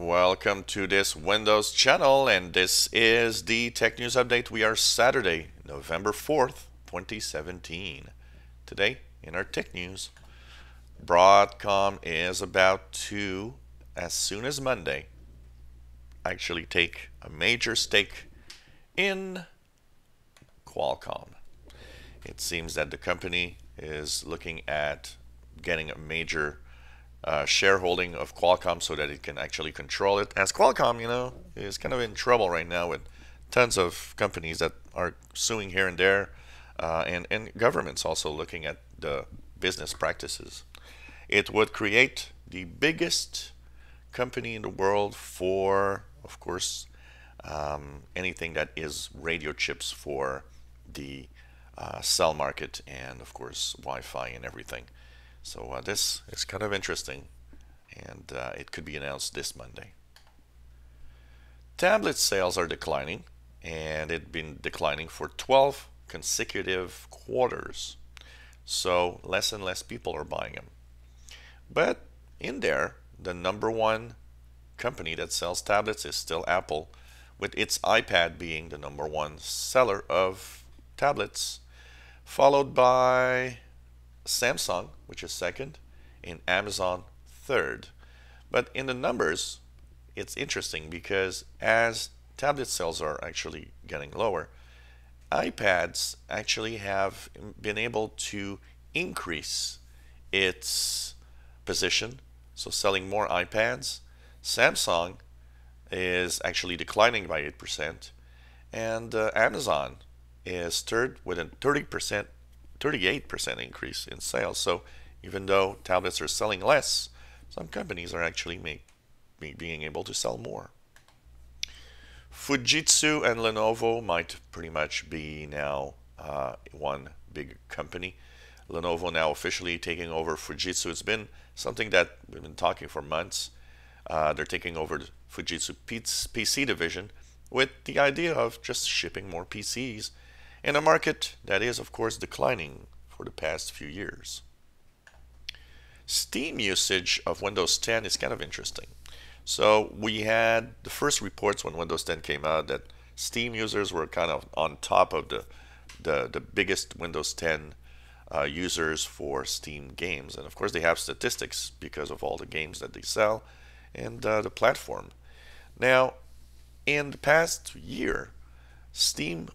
Welcome to this Windows channel, and this is the Tech News Update. We are Saturday, November 4th, 2017. Today, in our Tech News, Broadcom is about to, as soon as Monday, actually take a major stake in Qualcomm. It seems that the company is looking at getting a major shareholding of Qualcomm so that it can actually control it. As Qualcomm, is kind of in trouble right now with tons of companies that are suing here and there, and governments also looking at the business practices. It would create the biggest company in the world for, of course, anything that is radio chips for the cell market and, of course, Wi-Fi and everything. So this is kind of interesting, and it could be announced this Monday. Tablet sales are declining, and it's been declining for 12 consecutive quarters. So less and less people are buying them. But in there, the number one company that sells tablets is still Apple, with its iPad being the number one seller of tablets, followed by Samsung, which is second, and Amazon third. But in the numbers, it's interesting because as tablet sales are actually getting lower, iPads actually have been able to increase its position, so selling more iPads. Samsung is actually declining by 8%, and Amazon is third with a 38% increase in sales. So even though tablets are selling less, some companies are actually being able to sell more. Fujitsu and Lenovo might pretty much be now one big company. Lenovo now officially taking over Fujitsu. It's been something that we've been talking for months. They're taking over the Fujitsu PC division with the idea of just shipping more PCs in a market that is, of course, declining for the past few years. Steam usage of Windows 10 is kind of interesting. So we had the first reports when Windows 10 came out that Steam users were kind of on top of the biggest Windows 10 users for Steam games. And of course, they have statistics because of all the games that they sell and the platform. Now, in the past year, Steam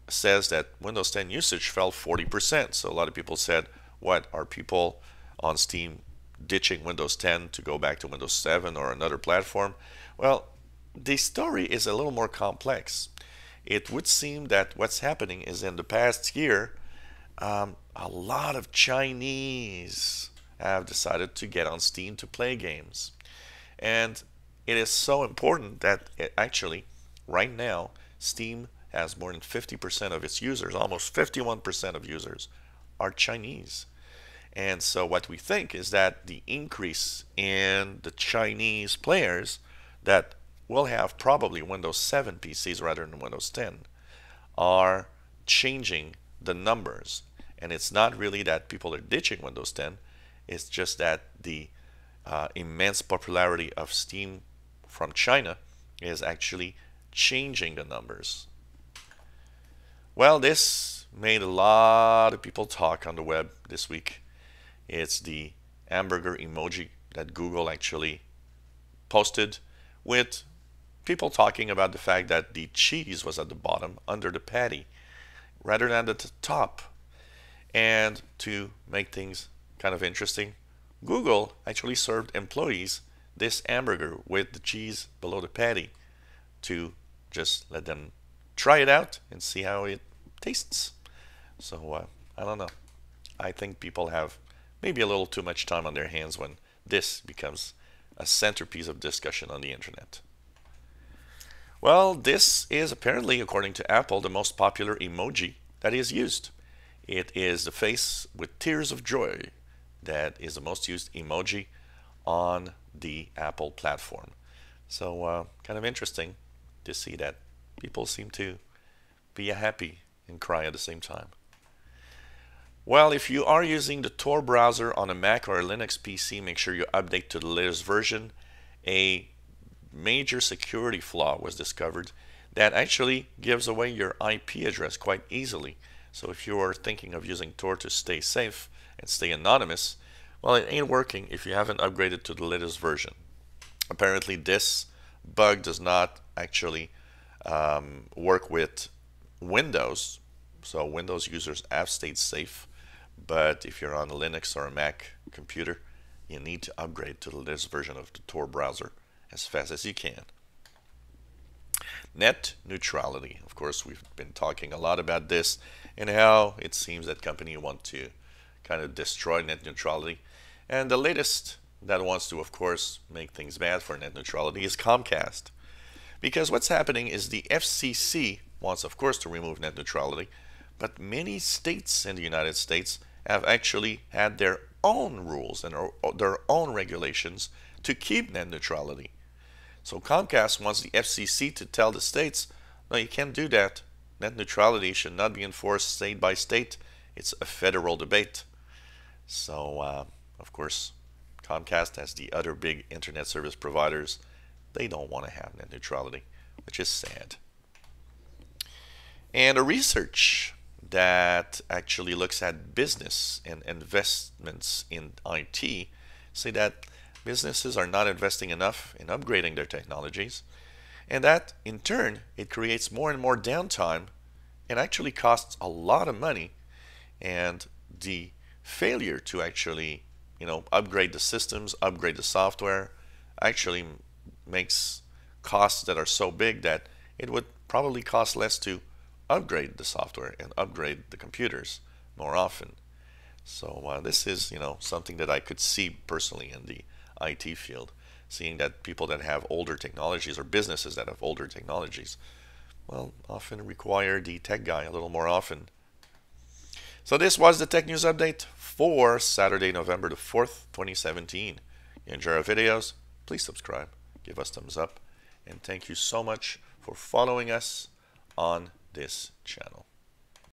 says that Windows 10 usage fell 40%. So a lot of people said, what, are people on Steam ditching Windows 10 to go back to Windows 7 or another platform? Well, the story is a little more complex. It would seem that what's happening is in the past year, a lot of Chinese have decided to get on Steam to play games. And it is so important that actually, right now, Steam has more than 50% of its users, almost 51% of users, are Chinese. And so what we think is that the increase in the Chinese players that will have probably Windows 7 PCs rather than Windows 10 are changing the numbers. And it's not really that people are ditching Windows 10, it's just that the immense popularity of Steam from China is actually changing the numbers. Well, this made a lot of people talk on the web this week. It's the hamburger emoji that Google actually posted, with people talking about the fact that the cheese was at the bottom under the patty rather than at the top. And to make things kind of interesting, Google actually served employees this hamburger with the cheese below the patty to just let them try it out and see how it tastes. So I don't know. I think people have maybe a little too much time on their hands when this becomes a centerpiece of discussion on the internet. Well, this is apparently, according to Apple, the most popular emoji that is used. It is the face with tears of joy that is the most used emoji on the Apple platform. So kind of interesting to see that people seem to be happy and cry at the same time. Well, if you are using the TOR browser on a Mac or a Linux PC, make sure you update to the latest version. A major security flaw was discovered that actually gives away your IP address quite easily. So if you are thinking of using Tor to stay safe and stay anonymous, well, it ain't working if you haven't upgraded to the latest version. Apparently, this bug does not actually work with Windows. So Windows users have stayed safe, but if you're on a Linux or a Mac computer, you need to upgrade to the latest version of the Tor browser as fast as you can. Net neutrality. Of course, we've been talking a lot about this and how it seems that companies want to kind of destroy net neutrality. And the latest that wants to, of course, make things bad for net neutrality is Comcast. Because what's happening is the FCC wants, of course, to remove net neutrality, but many states in the United States have actually had their own rules and their own regulations to keep net neutrality. So Comcast wants the FCC to tell the states, no, you can't do that. Net neutrality should not be enforced state by state. It's a federal debate. So, of course, Comcast, as the other big internet service providers, they don't want to have net neutrality, which is sad. And a research that actually looks at business and investments in IT say that businesses are not investing enough in upgrading their technologies, and that in turn it creates more and more downtime and actually costs a lot of money, and the failure to actually upgrade the systems, upgrade the software actually makes costs that are so big that it would probably cost less to upgrade the software and upgrade the computers more often. So this is something that I could see personally in the IT field, seeing that people that have older technologies or businesses that have older technologies, well, often require the tech guy a little more often. So this was the Tech News Update for Saturday, November the 4th, 2017. You enjoy our videos? Please subscribe, give us thumbs up, and thank you so much for following us on this channel.